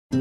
Le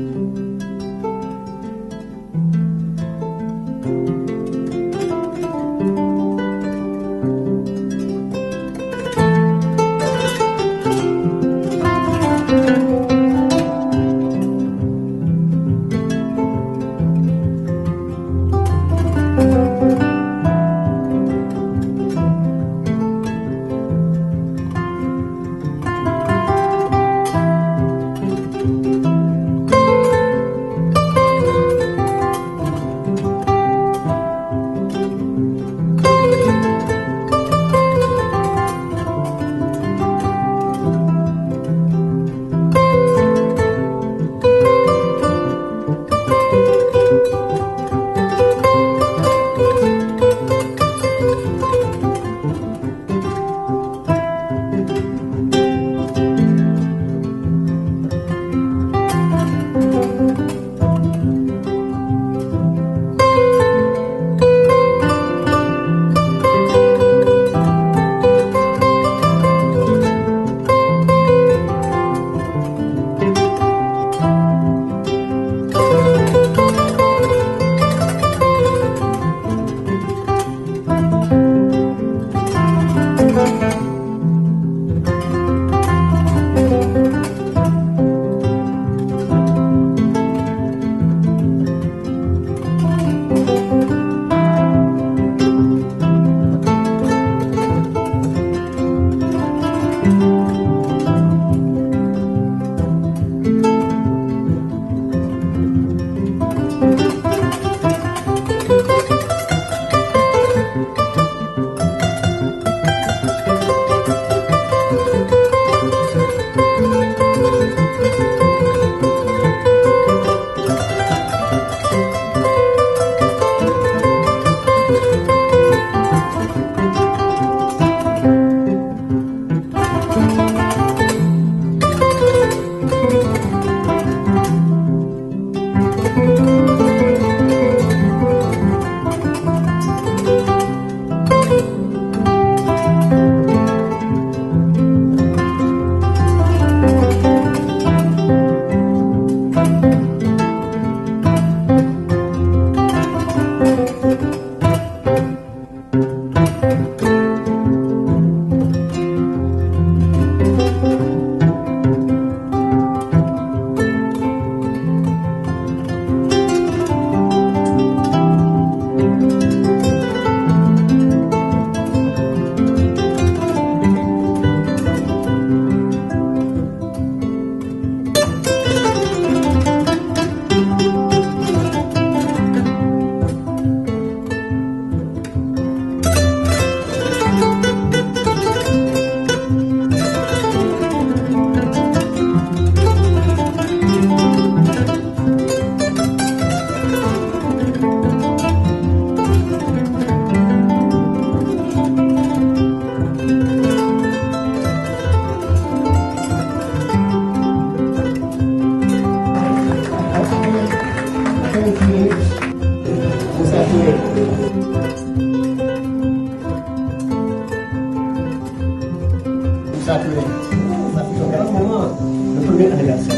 premier anniversaire.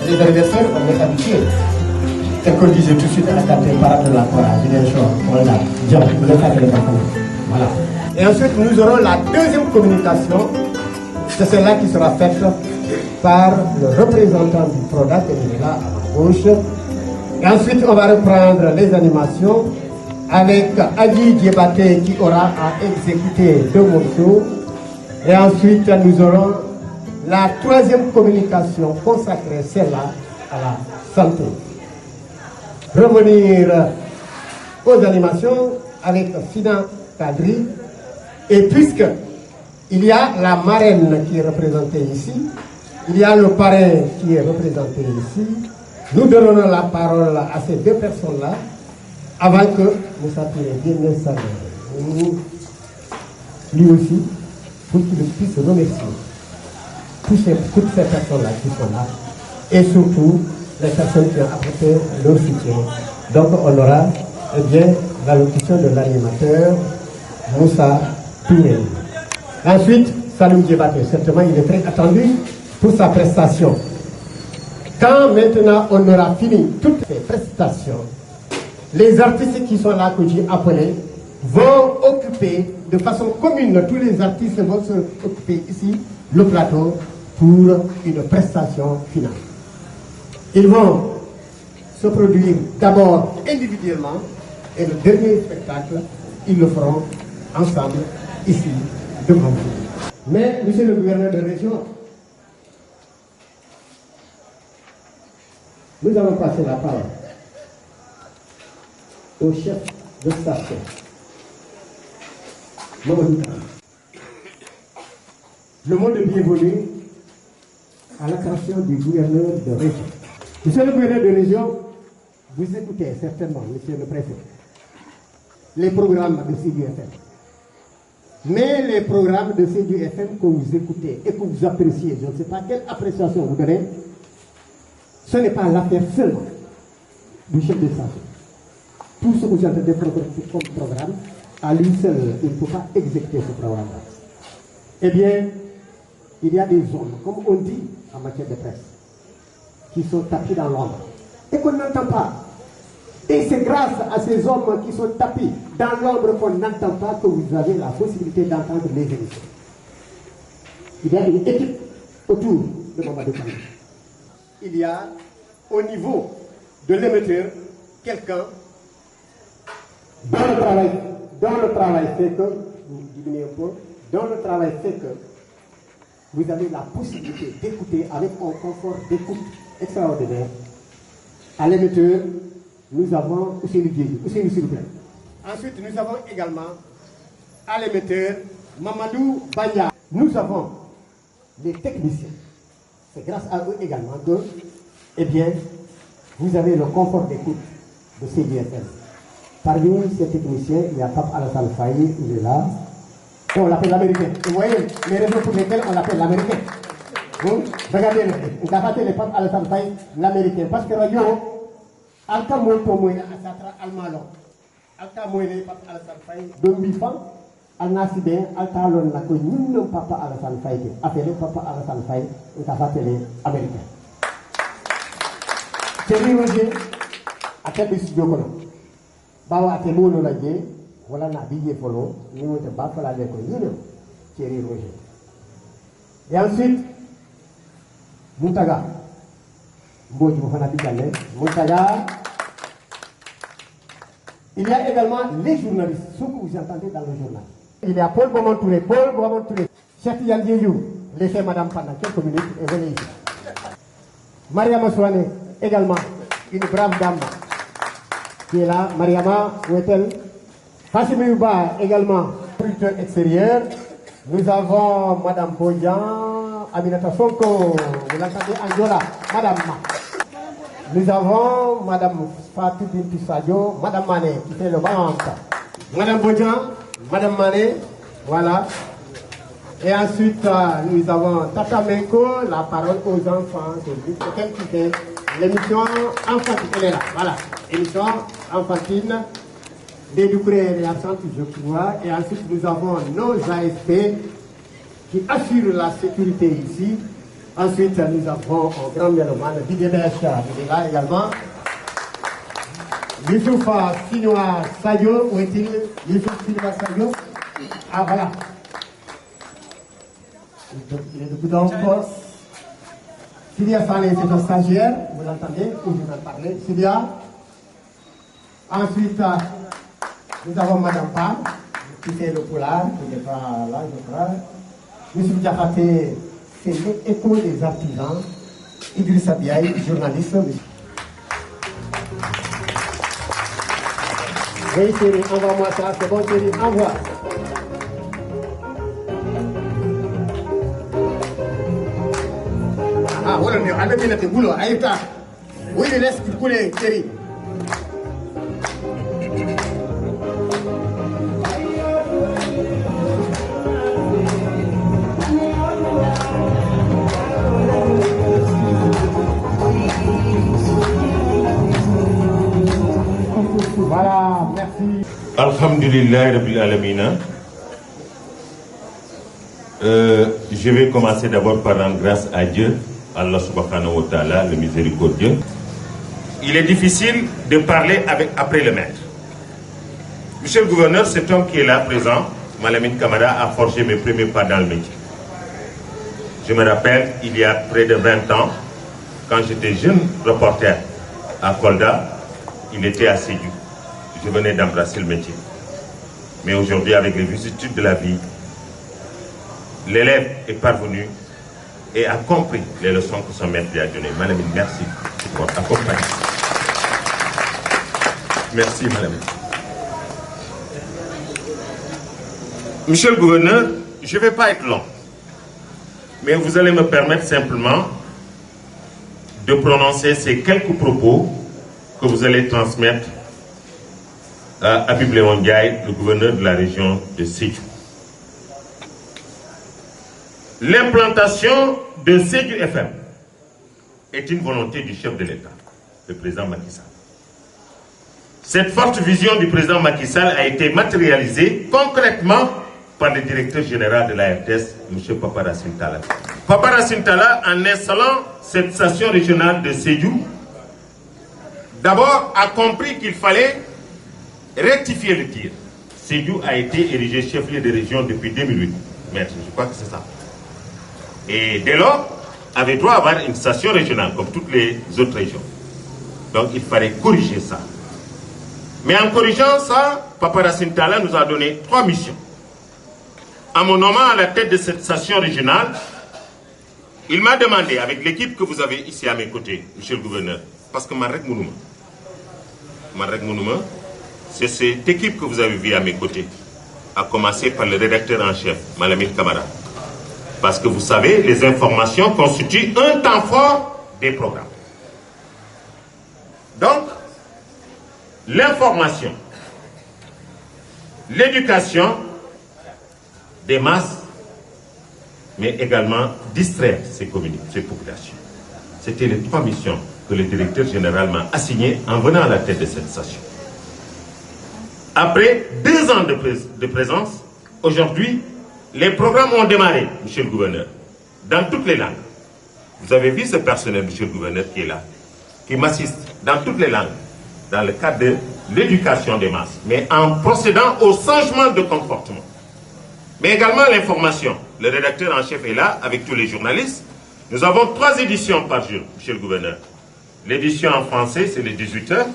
Les anniversaires, on est habitué. Tel qu'on disait tout de suite à la préparation de la chorale, voilà. Voilà. Et ensuite, nous aurons la deuxième communication. C'est celle-là qui sera faite par le représentant du PRODAC, qui est là à ma gauche. Et ensuite, on va reprendre les animations avec Adi Diébaté qui aura à exécuter 2 morceaux. Et ensuite, nous aurons la troisième communication consacrée, celle-là, à la santé. Revenir aux animations avec Fina Kadri. Et puisque il y a la marraine qui est représentée ici, il y a le parrain qui est représenté ici, nous donnons la parole à ces 2 personnes-là avant que Moussa Touré vienne s'arrêter. Lui aussi, pour qu'il puisse remercier toutes ces personnes-là qui sont là et surtout les personnes qui ont apporté leur soutien. Donc on aura l'allocution de l'animateur Moussa Touré. Ensuite, Salou Diébaté, certainement il est très attendu pour sa prestation. Quand maintenant on aura fini toutes ces prestations, les artistes qui sont là, que j'ai appelés, vont occuper de façon commune, tous les artistes vont se occuper ici, le plateau, pour une prestation finale. Ils vont se produire d'abord individuellement, et le dernier spectacle, ils le feront ensemble, ici, devant vous. Mais, monsieur le gouverneur de région, nous allons passer la parole au chef de station, Mamadou Kane. Le mot de bienvenue à l'attention du gouverneur de région. Monsieur le gouverneur de région, vous écoutez certainement, monsieur le préfet, les programmes de CDFM. Mais les programmes de CDFM que vous écoutez et que vous appréciez, je ne sais pas quelle appréciation vous donnez, ce n'est pas l'affaire seulement du chef de station. Tout ce que vous entendez comme programme, à lui seul, il ne peut pas exécuter ce programme-là. Eh bien, il y a des hommes, comme on dit en matière de presse, qui sont tapis dans l'ombre et qu'on n'entend pas. Et c'est grâce à ces hommes qui sont tapis dans l'ombre qu'on n'entend pas que vous avez la possibilité d'entendre les émissions. Il y a une équipe autour de Mamadou Kane. Il y a au niveau de l'émetteur quelqu'un dont le travail fait que, vous diminuez un peu, dont le travail fait que vous avez la possibilité d'écouter avec un confort d'écoute extraordinaire. À l'émetteur, nous avons Ousseynou Diédhiou. Ousseynou, s'il vous plaît. Ensuite, nous avons également à l'émetteur Mamadou Banya. Nous avons les techniciens. C'est grâce à eux également que, eh bien, vous avez le confort d'écoute de CDFM. Parmi ces techniciens, il y a Pape Alassane Faye, il est là. Et on l'appelle l'américain. Vous voyez les raisons pour lesquelles on l'appelle l'américain. Regardez, on a raté les Pape Alassane Faye, l'américain. Parce que radio, Alka Moto Moïne, Asatra Almalo. Alka Moïne, Pape Alassane Faye, Dombifan, Al-Nasibé, Alka Lon, la commune Papa Alassane Faye, appelé Papa Alassane Faye, on a raté les américains. Thierry Roger, à quel studio qu'on a? Bawa ate mono la je wala na bije folo ni mo te ba fala le ko yino Thierry Roger. Et ensuite Moutaga Mbodj mo fana bigale Moutaga. Il y a également les journalistes, ceux que vous entendez dans le journal. Il y a Paul Boman Touré, Cheikh Tidiane Diédhiou, laissez madame pendant quelques minutes et venez ici. Mariama Souane également, une brave dame qui est là. Mariama, où est-elle? Fassimi Ouba également, producteur extérieur. Nous avons Madame Boyan, Aminata Sonko, vous l'entendez, Angola, Madame. Nous avons Madame Fatou Bintou Sadio, Madame Mané, qui fait le ventre. Madame Boyan, Madame Mané, voilà. Et ensuite, nous avons Tata Menko, la parole aux enfants. C'est elle qui fait l'émission enfantine. Elle est là, voilà. Émission enfantine. Déducré et absente, je crois. Et ensuite, nous avons nos ASP qui assurent la sécurité ici. Ensuite, nous avons un grand mélomane, Didier Bécha, il est là également. Youssoufa Sinoa Sadio, où est-il? Youssouf Sinoa Sadio. Ah, voilà. Il est de Goudompo. Sylia Salé, c'est un stagiaire, vous l'entendez, où je vais parler. Sylia. Ensuite, nous avons Madame Pam, qui fait le poulard, qui n'est pas là, je crois. Monsieur Diakhaté, c'est l'écho des artisans. Idrissa Biaye, journaliste. Oui, Thierry, envoie-moi ça, c'est bon, Thierry, envoie. Ah, voilà, mais avec le boulot, Aïta. Oui, il laisse couler, Thierry. Voilà, merci. Alhamdulillah Rabbil Alamina. Je vais commencer d'abord par rendre grâce à Dieu Allah subhanahu wa ta'ala, le miséricordieux. Il est difficile de parler après le maître. Monsieur le gouverneur, cet homme qui est là présent, Malamine Camara, a forgé mes premiers pas dans le métier. Je me rappelle, il y a près de 20 ans, quand j'étais jeune reporter à Kolda, il était à Sédhiou. Je venais d'embrasser le métier. Mais aujourd'hui, avec les vicissitudes de la vie, l'élève est parvenu et a compris les leçons que son maître lui a données. Malamine, merci pour votre accompagnement. Merci, Malamine. Monsieur le gouverneur, je ne vais pas être long, mais vous allez me permettre simplement de prononcer ces quelques propos que vous allez transmettre à Habib Léon Ndiaye, le gouverneur de la région de Sédhiou. L'implantation de Sédhiou FM est une volonté du chef de l'État, le président Macky Sall. Cette forte vision du président Macky Sall a été matérialisée concrètement par le directeur général de la RTS, M. Papa Racine Talla. Papa Racine Talla, en installant cette station régionale de Sédhiou, d'abord a compris qu'il fallait rectifier le tir. Sédhiou a été érigé chef-lieu de région depuis 2008. Maître, je crois que c'est ça. Et dès lors, avait droit à avoir une station régionale, comme toutes les autres régions. Donc il fallait corriger ça. Mais en corrigeant ça, Papa Racine Talla nous a donné 3 missions. En me nommant à la tête de cette station régionale, il m'a demandé, avec l'équipe que vous avez ici à mes côtés, monsieur le gouverneur, parce que Marek Mounouma, c'est cette équipe que vous avez vue à mes côtés, à commencer par le rédacteur en chef, Malamine Camara. Parce que vous savez, les informations constituent un temps fort des programmes. Donc, l'information, l'éducation des masses, mais également distraire ces populations. C'était les 3 missions que le directeur général m'a assignées en venant à la tête de cette station. Après 2 ans de présence, aujourd'hui, les programmes ont démarré, monsieur le gouverneur, dans toutes les langues. Vous avez vu ce personnel, monsieur le gouverneur, qui est là, qui m'assiste dans toutes les langues, dans le cadre de l'éducation des masses, mais en procédant au changement de comportement. Mais également l'information. Le rédacteur en chef est là, avec tous les journalistes. Nous avons 3 éditions par jour, monsieur le gouverneur. L'édition en français, c'est les 18h.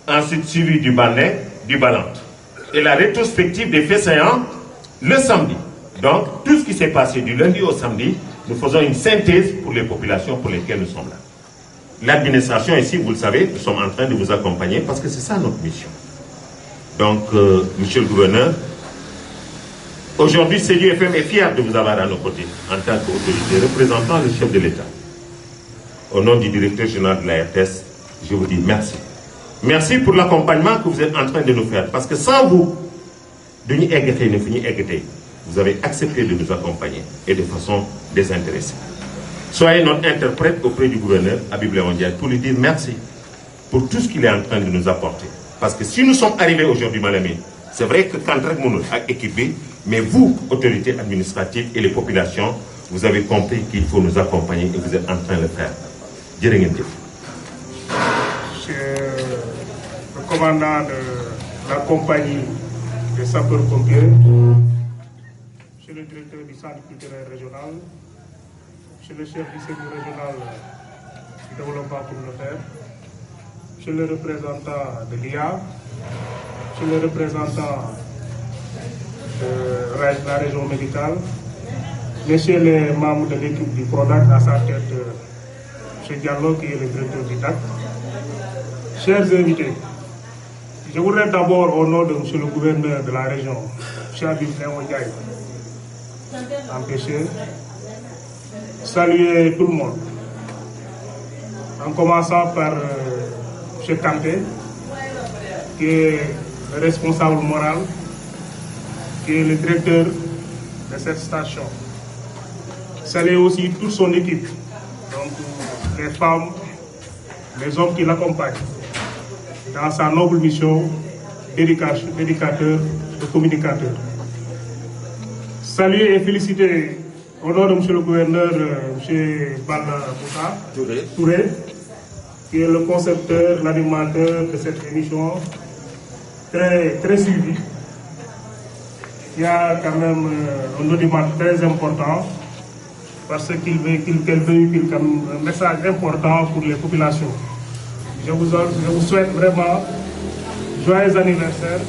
Ensuite, suivi du Bandé, du Balante. Et la rétrospective des faits saillants, le samedi. Donc, tout ce qui s'est passé du lundi au samedi, nous faisons une synthèse pour les populations pour lesquelles nous sommes là. L'administration ici, vous le savez, nous sommes en train de vous accompagner parce que c'est ça notre mission. Donc, monsieur le gouverneur, aujourd'hui, Sédhiou FM est fier de vous avoir à nos côtés en tant qu'autorité représentant le chef de l'État. Au nom du directeur général de la RTS, je vous dis merci. Merci pour l'accompagnement que vous êtes en train de nous faire. Parce que sans vous, vous avez accepté de nous accompagner et de façon désintéressée. Soyez notre interprète auprès du gouverneur Habib Léon Ndiaye pour lui dire merci pour tout ce qu'il est en train de nous apporter. Parce que si nous sommes arrivés aujourd'hui, Malamine, c'est vrai que Kantrek Mounoul a équipé, mais vous, autorités administratives et les populations, vous avez compris qu'il faut nous accompagner et vous êtes en train de le faire. Monsieur le commandant de la compagnie des sapeurs-pompiers, monsieur le directeur du centre culturel régional, monsieur le chef du service régional du développement communautaire, monsieur le représentant de l'IA, monsieur le représentant de la région médicale, messieurs les membres de l'équipe du PRODAC à sa tête, M. Diallo qui est le directeur du DAC, chers invités, je voudrais d'abord au nom de M. le gouverneur de la région, M. Habib Léon Ndiaye, empêché, saluer tout le monde, en commençant par M. Kanté, qui est le responsable moral, qui est le directeur de cette station. Saluer aussi toute son équipe, donc les femmes, les hommes qui l'accompagnent dans sa noble mission d'éducateur, de communicateur. Saluer et féliciter Au nom de M. le gouverneur, M. Balla Moussa Touré, qui est le concepteur, l'animateur de cette émission très suivie. Il y a quand même un audimat très important parce qu'elle véhicule un message important pour les populations. Je vous souhaite vraiment joyeux anniversaire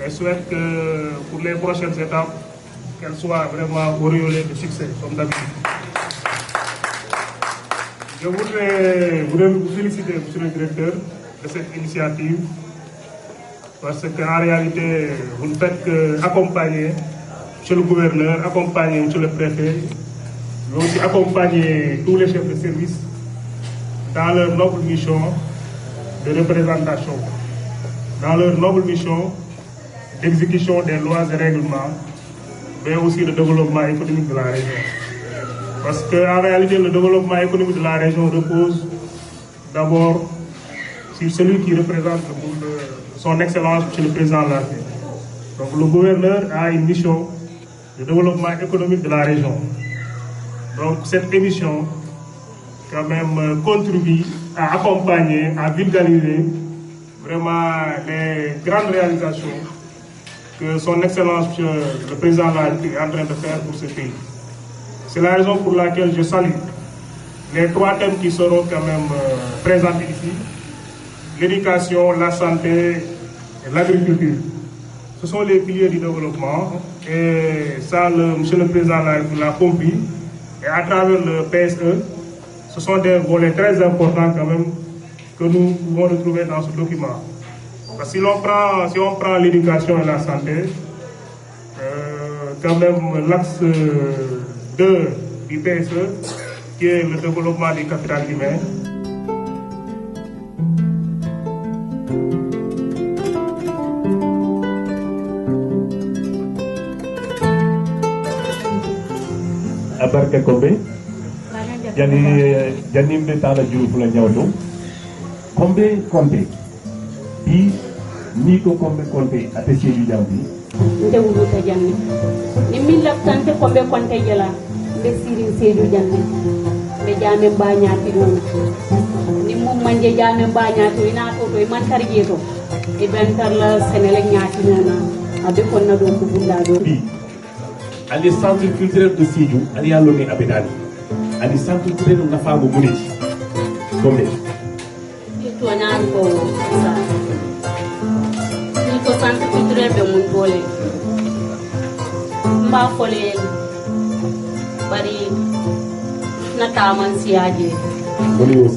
et souhaite que pour les prochaines étapes, qu'elles soient vraiment auréolées de succès, comme d'habitude. Je voudrais vous féliciter, monsieur le directeur, de cette initiative, parce qu'en réalité, vous ne faites qu'accompagner monsieur le gouverneur, accompagner monsieur le préfet, mais aussi accompagner tous les chefs de service dans leur noble mission de représentation, dans leur noble mission d'exécution des lois et règlements, mais aussi de développement économique de la région. Parce qu'en réalité, le développement économique de la région repose d'abord sur celui qui représente son Excellence, M. le Président de la République. Donc le gouverneur a une mission de développement économique de la région. Donc cette émission, quand même, contribue à accompagner, à vulgariser vraiment les grandes réalisations que son Excellence, M. le Président de la République, est en train de faire pour ce pays. C'est la raison pour laquelle je salue les 3 thèmes qui seront quand même présentés ici: l'éducation, la santé et l'agriculture. Ce sont les piliers du développement et ça, monsieur le Président l'a compris. Et à travers le PSE, ce sont des volets très importants quand même que nous pouvons retrouver dans ce document. Parce que si on prend l'éducation et la santé, quand même l'axe 2 du PSE, qui est le développement du capital humain. Abarka Kombe, Janim de Tala Diouf la ñawto Kombe Konte bi ni ko Kombe Konte ate Seydou Diambi nde wuluta janni ni min laftante Kombe Konte jela mbe sirin Seydou Diambi mbe jame bañati non ni mum manje jame bañati ina to to man tarje to e bentar la Sénégal ñati nana abe ko na do ko bunda do ali centre culturel de Sédhiou ali yallo ni abedani ali centre culturel nafa go muniti Kombe to naan ko sa ni ko centre culturel be mun bolé mba folé bari na taman siaje boni yo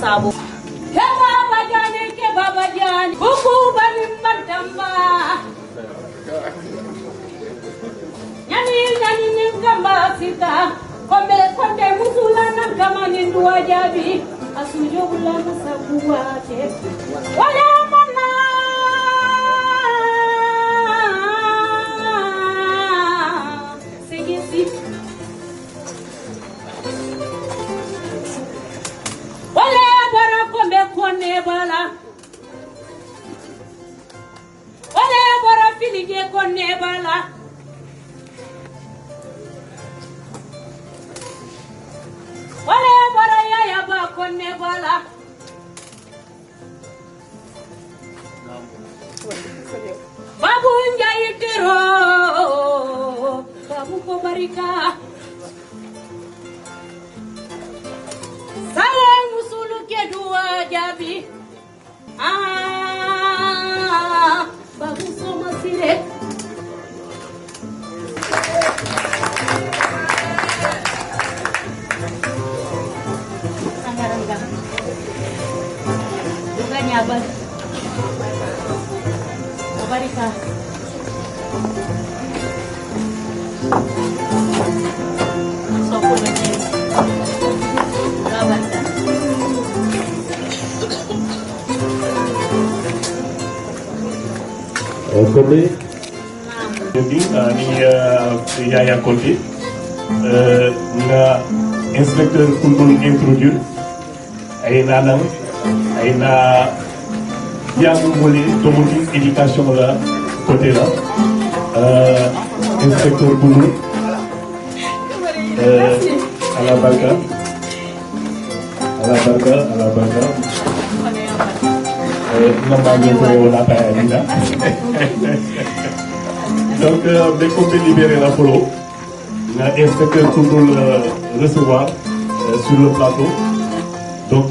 sabo ke baba jani buku bani madamba nyani kamba sita Kombe Konte musula na kama ni ndua jabi asujo bula nasabuate wala mana sigisi wala bara Kombe Konte bala wala bara filige Konte bala wale bara ya ba konne bala babu njai tero babu ko barika sawa musulu ke duwa jabi babu soma sire Abad Barika Sopo lagi Rabanda Kombe jadi ni Yaya Konte nga inspecteur pour introduire ay nanam ay na yang boleh tomoni éducation là côté là inspecteur Koulou, à la barca. Donc, dès qu'on peut libérer la polo, l'inspecteur Koulou recevoir sur le plateau. Donc,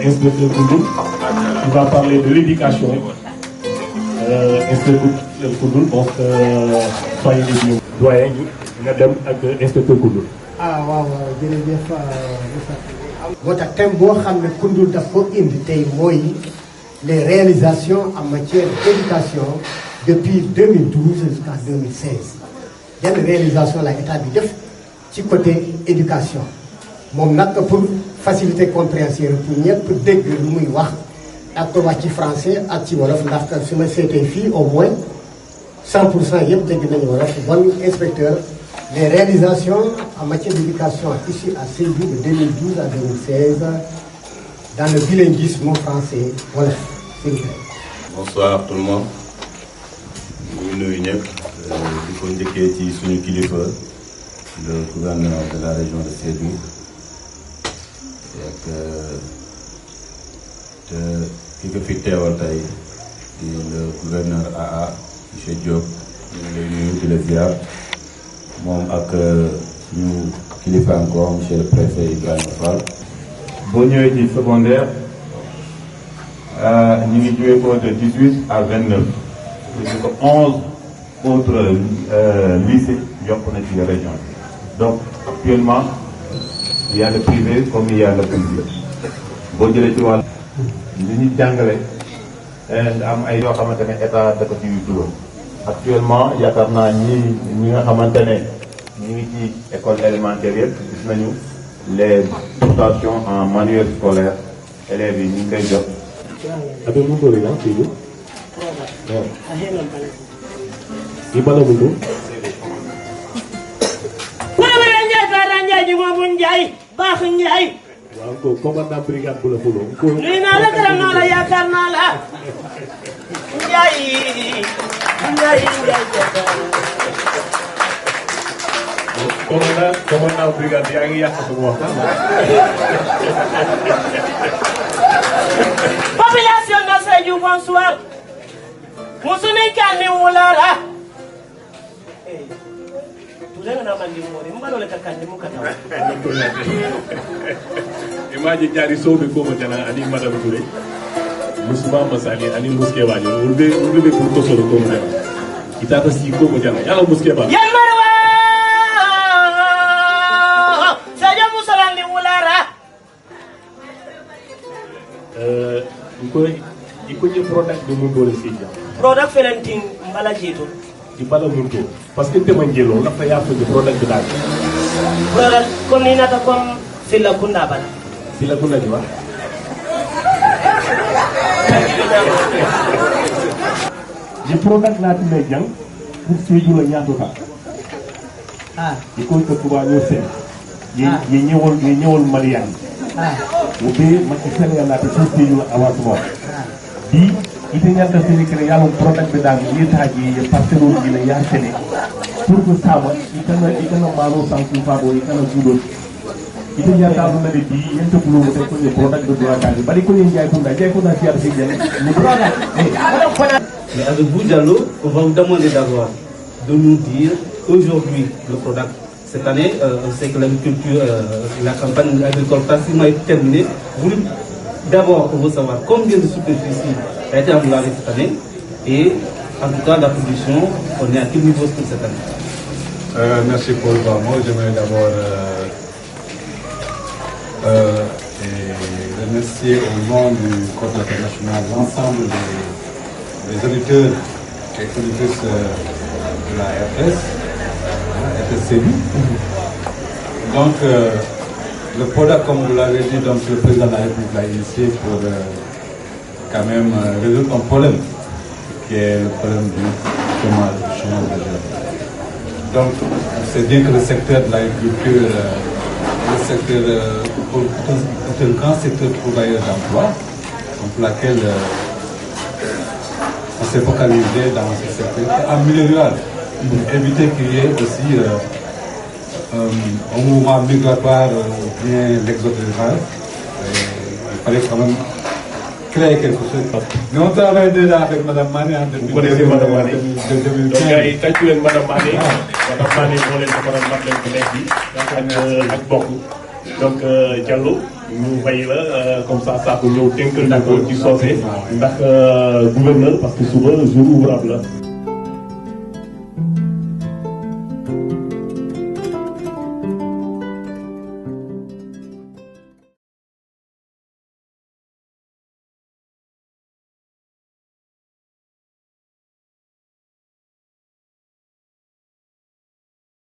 inspecteur Koulou, il va parler de l'éducation. Inspecteur Koulou, donc, soyez les bienvenus. Doyen, madame, inspecteur Koulou. Ah, waaw jërëjëf moo tax thème boo xam ne Koundoul daf ko indi tey mooy les réalisations en matière d'éducation depuis 2012 jusqu'à 2016 yan réalisation la état bi def ci côté éducation moom nag pour faciliter compréhension pour ñëpp dégg lu muy wax ak ko wax ci français ak ci wolof ndax su ma seetee fii au moins 100% yëpp dégg nañu wolof bon inspecteur les réalisations en matière d'éducation ici à Sédhiou de 2012 à 2016 dans le bilinguisme français voilà s'il vous plaît. Bonsoir tout le monde ñu nuyu ñëpp di ko njëkkee ci suñu kilifa le gouverneur de la région de Sédhiou ak te ki ko fi teewal tey di le gouverneur AA monsieur Diop ñu ngi lay nuyu di la ziar moom ak ñu kilifa encore monsieur le préfet Ibrahima Fall. boo ñëwee ci secondaire ñu ngi joué ko de 18 à 29 c'est que 11 autres lycées yokk na ci région bi donc actuellement il y a le privé comme il y a le public boo jëlee ci wàll li ñu jàngale nga am ay yoo xamante ne état da ko ci dugal actuellement yaakaar naa ñi nga xamante ne ñi ngi ci école élémentaire yëpp gis nañu les dotations en manuel scolaire élèves yi ñu ngi koy jox. abe mun dori la fii i bala mundu wala Njaay Taara Njaay ji moomu Njaay baax Njaay waaw ko commandant brigade bu la fulo ko nuyu naa la gërëm naa la yaakaar naa la Njaay commandant brigade yaa ngi yàq sama waxtaan. Population de Sédhiou bonsoir musuni kani wulara tulenga na mandi mori mbalo leka kani mukata imaji jari sobe ko mo jana ani madame Touré musuma masali ani muske wajo ulbe pour ko solo ko mo jana itata si ko mo jana yalla muske ba yamarwa Sédhiou musalandi wulara iko je product de mun dole sija product felenting mbala jitu di bala mun to parce que te manjelo la fa ya fa product dal product comme ni nata comme sila kunda bala sila kunda di wa je product la me jang pour siju la ñato ka iko ko tuba ñu sen ye ñewol malian ube maki Sénégal naate sosiju avancement bi ite ñanta seni kene yalon product be dal yetaji ye parcelle ji la ya sene pour que sama itana malo sanku fabo itana judo ite ñanta do na bi yenta bulo mo ko ni product de droit kali bari ko ni jay ko na fiar ci jeng ni product mais avec vous Diallo on va vous demander d'abord de nous dire aujourd'hui le product. Cette année, on sait que l'agriculture, la campagne agricole pratiquement est terminée. D'abord, on veut savoir combien de superficie a été englobée cette année et en tout cas la production, on est à quel niveau pour cette année. Merci Paul Bamo. J'aimerais d'abord remercier au nom du Corps international l'ensemble des auditeurs et auditrices de la RTS. Donc, le product, comme vous l'avez dit, donc le président de la République l'a initié pour quand même résoudre un problème qui est le problème du chômage des jeunes. Donc, c'est bien que le secteur de l'agriculture, le secteur est un grand secteur pourvoyeur d'emploi, pour laquelle on s'est focalisé dans ce secteur. En milieu rural, pour éviter qu'il y ait aussi un mouvement migratoire ou bien l'exode rural. Il fallait quand même créer quelque chose. Mais on travaille déjà avec Mme Mané depuis. Vous connaissez Mme Mané. Donc, il y a Mme Mané. Mme Mané, on est en train de donc Diallo ñu bàyyi la comme ça peut ñëw tënkal ñu ko ci soose ndax gouverneur parce que suba jour ouvrable la.